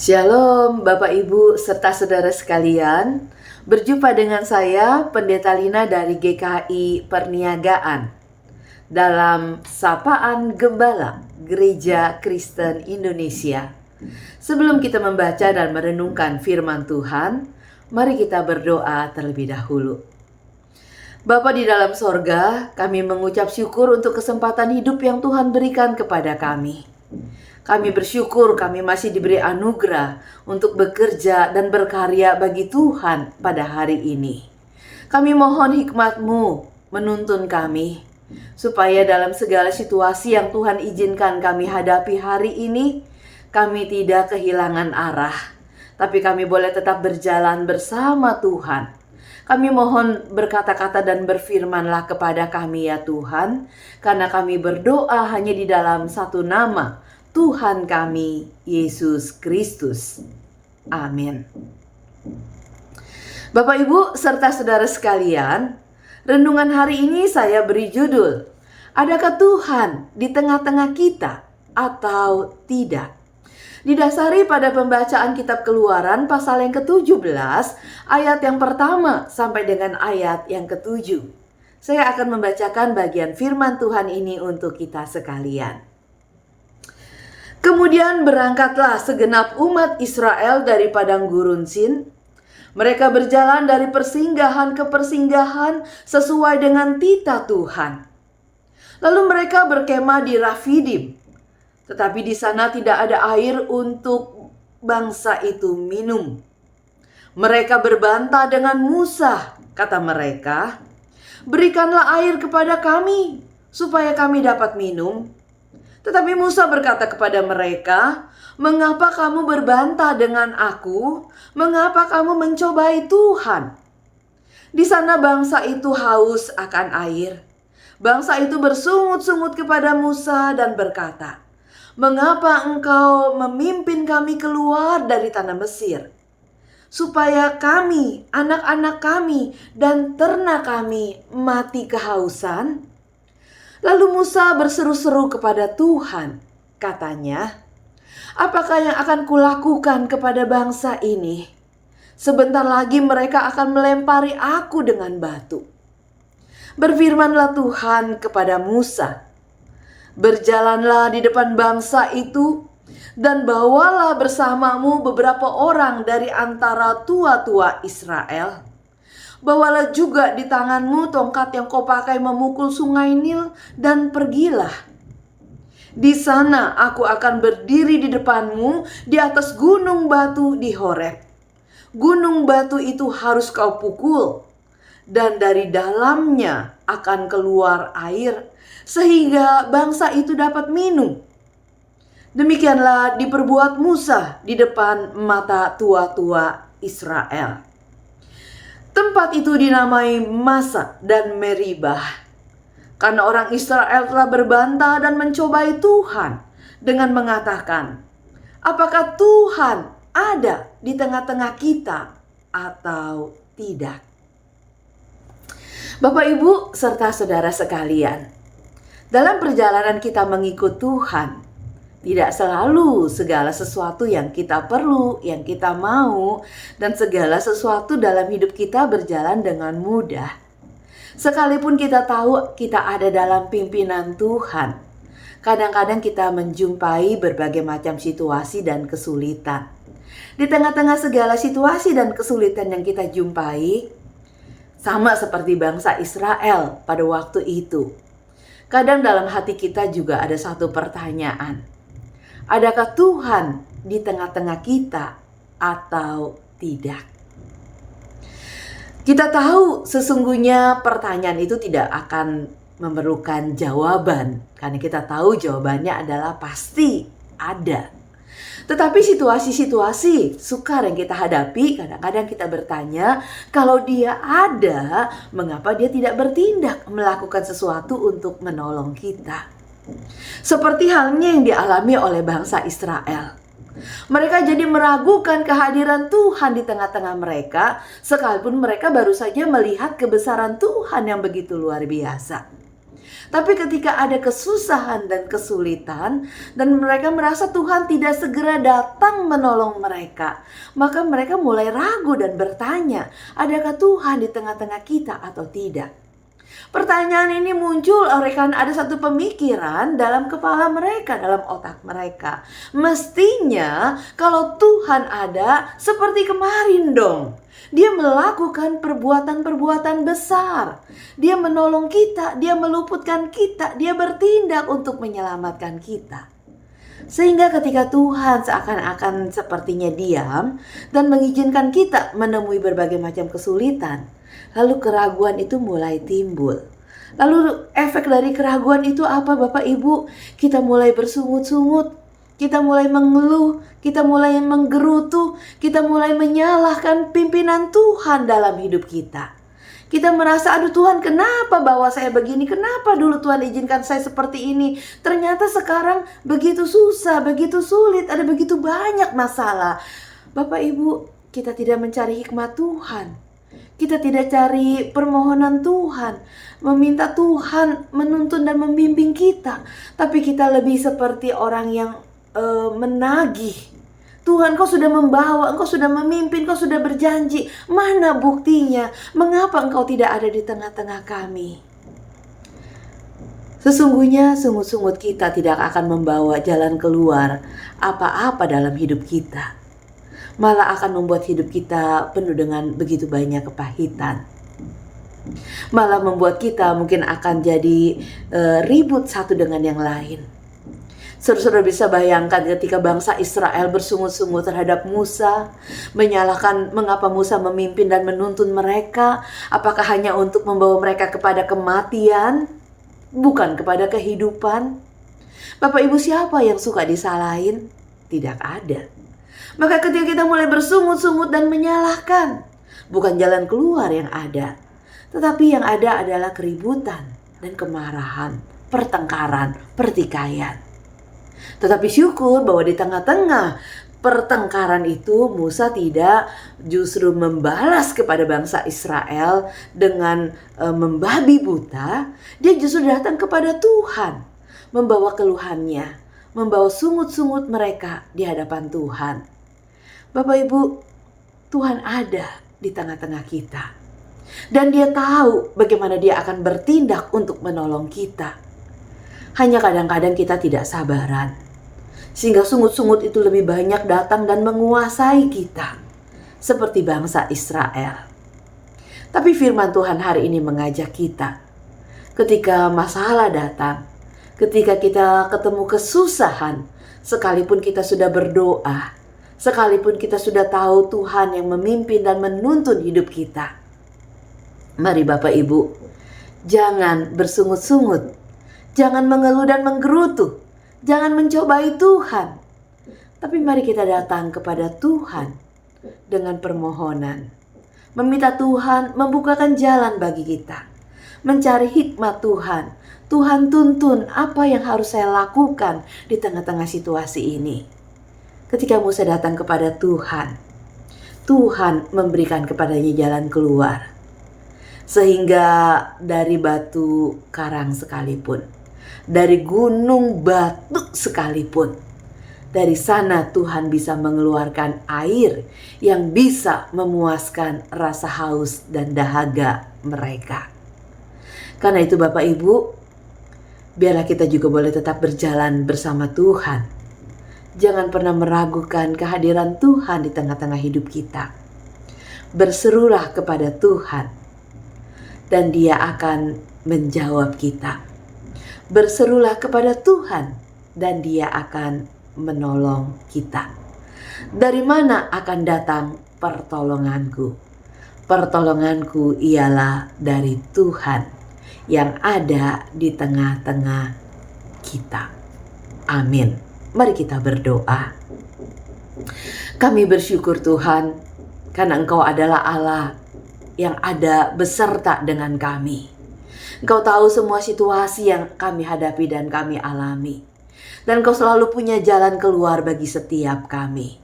Shalom Bapak Ibu serta saudara sekalian. Berjumpa dengan saya Pendeta Lina dari GKI Perniagaan dalam Sapaan Gembala Gereja Kristen Indonesia. Sebelum kita membaca dan merenungkan firman Tuhan, mari kita berdoa terlebih dahulu. Bapa di dalam sorga, kami mengucap syukur untuk kesempatan hidup yang Tuhan berikan kepada kami. Kami bersyukur kami masih diberi anugerah untuk bekerja dan berkarya bagi Tuhan pada hari ini. Kami mohon hikmat-Mu menuntun kami, supaya dalam segala situasi yang Tuhan izinkan kami hadapi hari ini, kami tidak kehilangan arah, tapi kami boleh tetap berjalan bersama Tuhan. Kami mohon berkata-kata dan berfirmanlah kepada kami ya Tuhan, karena kami berdoa hanya di dalam satu nama, Tuhan kami, Yesus Kristus. Amin. Bapak Ibu serta saudara sekalian, renungan hari ini saya beri judul, adakah Tuhan di tengah-tengah kita atau tidak? Didasari pada pembacaan kitab Keluaran pasal yang ke-17, ayat yang pertama sampai dengan ayat yang ke-7. Saya akan membacakan bagian firman Tuhan ini untuk kita sekalian. Kemudian berangkatlah segenap umat Israel dari padang gurun Sin. Mereka berjalan dari persinggahan ke persinggahan sesuai dengan titah Tuhan. Lalu mereka berkemah di Rafidim. Tetapi di sana tidak ada air untuk bangsa itu minum. Mereka berbantah dengan Musa, kata mereka, "Berikanlah air kepada kami, supaya kami dapat minum." Tetapi Musa berkata kepada mereka, "Mengapa kamu berbantah dengan aku? Mengapa kamu mencobai Tuhan?" Di sana bangsa itu haus akan air. Bangsa itu bersungut-sungut kepada Musa dan berkata, "Mengapa engkau memimpin kami keluar dari tanah Mesir? Supaya kami, anak-anak kami, dan ternak kami mati kehausan?" Lalu Musa berseru-seru kepada Tuhan, katanya, "Apakah yang akan kulakukan kepada bangsa ini? Sebentar lagi mereka akan melempari aku dengan batu." Berfirmanlah Tuhan kepada Musa, "Berjalanlah di depan bangsa itu, dan bawalah bersamamu beberapa orang dari antara tua-tua Israel. Bawalah juga di tanganmu tongkat yang kau pakai memukul sungai Nil, dan pergilah. Di sana aku akan berdiri di depanmu di atas gunung batu di Horeb. Gunung batu itu harus kau pukul, dan dari dalamnya akan keluar air, sehingga bangsa itu dapat minum." Demikianlah diperbuat Musa di depan mata tua-tua Israel. Tempat itu dinamai Masa dan Meribah, karena orang Israel telah berbantah dan mencobai Tuhan dengan mengatakan, "Apakah Tuhan ada di tengah-tengah kita atau tidak?" Bapak Ibu serta saudara sekalian, dalam perjalanan kita mengikut Tuhan, tidak selalu segala sesuatu yang kita perlu, yang kita mau, dan segala sesuatu dalam hidup kita berjalan dengan mudah. Sekalipun kita tahu kita ada dalam pimpinan Tuhan, kadang-kadang kita menjumpai berbagai macam situasi dan kesulitan. Di tengah-tengah segala situasi dan kesulitan yang kita jumpai, sama seperti bangsa Israel pada waktu itu, kadang dalam hati kita juga ada satu pertanyaan. Adakah Tuhan di tengah-tengah kita atau tidak? Kita tahu sesungguhnya pertanyaan itu tidak akan memerlukan jawaban, karena kita tahu jawabannya adalah pasti ada. Tetapi situasi-situasi sukar yang kita hadapi, kadang-kadang kita bertanya, kalau dia ada, mengapa dia tidak bertindak melakukan sesuatu untuk menolong kita? Seperti halnya yang dialami oleh bangsa Israel. Mereka jadi meragukan kehadiran Tuhan di tengah-tengah mereka, sekalipun mereka baru saja melihat kebesaran Tuhan yang begitu luar biasa. Tapi ketika ada kesusahan dan kesulitan, dan mereka merasa Tuhan tidak segera datang menolong mereka, maka mereka mulai ragu dan bertanya, adakah Tuhan di tengah-tengah kita atau tidak? Pertanyaan ini muncul oleh karena ada satu pemikiran dalam kepala mereka, dalam otak mereka. Mestinya kalau Tuhan ada seperti kemarin dong. Dia melakukan perbuatan-perbuatan besar. Dia menolong kita, dia meluputkan kita, dia bertindak untuk menyelamatkan kita. Sehingga ketika Tuhan seakan-akan sepertinya diam dan mengizinkan kita menemui berbagai macam kesulitan, lalu keraguan itu mulai timbul. Lalu efek dari keraguan itu apa Bapak Ibu? Kita mulai bersungut-sungut, kita mulai mengeluh, kita mulai menggerutu, kita mulai menyalahkan pimpinan Tuhan dalam hidup kita. Kita merasa, aduh Tuhan, kenapa bawa saya begini? Kenapa dulu Tuhan izinkan saya seperti ini? Ternyata sekarang begitu susah, begitu sulit, ada begitu banyak masalah. Bapak Ibu, kita tidak mencari hikmat Tuhan. Kita tidak cari permohonan Tuhan, meminta Tuhan menuntun dan membimbing kita. Tapi kita lebih seperti orang yang menagih. Tuhan, Kau sudah membawa, Engkau sudah memimpin, Kau sudah berjanji. Mana buktinya? Mengapa Engkau tidak ada di tengah-tengah kami? Sesungguhnya sungut-sungut kita tidak akan membawa jalan keluar apa-apa dalam hidup kita. Malah akan membuat hidup kita penuh dengan begitu banyak kepahitan. Malah membuat kita mungkin akan jadi ribut satu dengan yang lain. Saudara-saudara bisa bayangkan ketika bangsa Israel bersungut-sungut terhadap Musa, menyalahkan mengapa Musa memimpin dan menuntun mereka, apakah hanya untuk membawa mereka kepada kematian, bukan kepada kehidupan. Bapak Ibu, siapa yang suka disalahin? Tidak ada. Maka ketika kita mulai bersungut-sungut dan menyalahkan, bukan jalan keluar yang ada, tetapi yang ada adalah keributan dan kemarahan, pertengkaran, pertikaian. Tetapi syukur bahwa di tengah-tengah pertengkaran itu Musa tidak justru membalas kepada bangsa Israel dengan membabi buta. Dia justru datang kepada Tuhan, membawa keluhannya, membawa sungut-sungut mereka di hadapan Tuhan. Bapak Ibu, Tuhan ada di tengah-tengah kita. Dan Dia tahu bagaimana Dia akan bertindak untuk menolong kita. Hanya kadang-kadang kita tidak sabaran, sehingga sungut-sungut itu lebih banyak datang dan menguasai kita, seperti bangsa Israel. Tapi firman Tuhan hari ini mengajak kita, ketika masalah datang, ketika kita ketemu kesusahan, sekalipun kita sudah berdoa, sekalipun kita sudah tahu Tuhan yang memimpin dan menuntun hidup kita, mari Bapak Ibu, jangan bersungut-sungut, jangan mengeluh dan menggerutu, jangan mencobai Tuhan. Tapi mari kita datang kepada Tuhan dengan permohonan, meminta Tuhan membukakan jalan bagi kita, mencari hikmat Tuhan. Tuhan, tuntun apa yang harus saya lakukan di tengah-tengah situasi ini. Ketika Musa datang kepada Tuhan, Tuhan memberikan kepadanya jalan keluar. Sehingga dari batu karang sekalipun, dari gunung batu sekalipun, dari sana Tuhan bisa mengeluarkan air yang bisa memuaskan rasa haus dan dahaga mereka. Karena itu Bapak Ibu, biarlah kita juga boleh tetap berjalan bersama Tuhan. Jangan pernah meragukan kehadiran Tuhan di tengah-tengah hidup kita. Berserulah kepada Tuhan, dan Dia akan menjawab kita. Berserulah kepada Tuhan, dan Dia akan menolong kita. Dari mana akan datang pertolonganku? Pertolonganku ialah dari Tuhan yang ada di tengah-tengah kita. Amin. Mari kita berdoa. Kami bersyukur Tuhan, karena Engkau adalah Allah yang ada beserta dengan kami. Engkau tahu semua situasi yang kami hadapi dan kami alami. Dan Engkau selalu punya jalan keluar bagi setiap kami.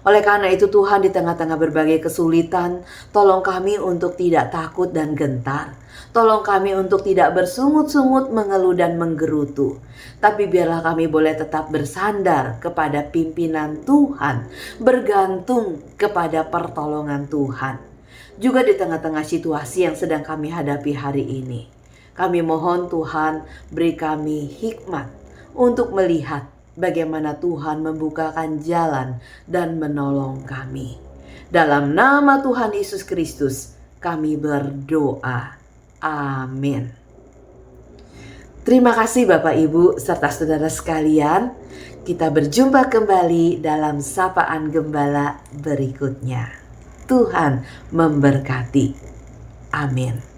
Oleh karena itu Tuhan, di tengah-tengah berbagai kesulitan, tolong kami untuk tidak takut dan gentar. Tolong kami untuk tidak bersungut-sungut, mengeluh dan menggerutu. Tapi biarlah kami boleh tetap bersandar kepada pimpinan Tuhan, bergantung kepada pertolongan Tuhan. Juga di tengah-tengah situasi yang sedang kami hadapi hari ini, kami mohon Tuhan beri kami hikmat untuk melihat bagaimana Tuhan membukakan jalan dan menolong kami. Dalam nama Tuhan Yesus Kristus kami berdoa. Amin. Terima kasih Bapak Ibu serta saudara sekalian. Kita berjumpa kembali dalam Sapaan Gembala berikutnya. Tuhan memberkati. Amin.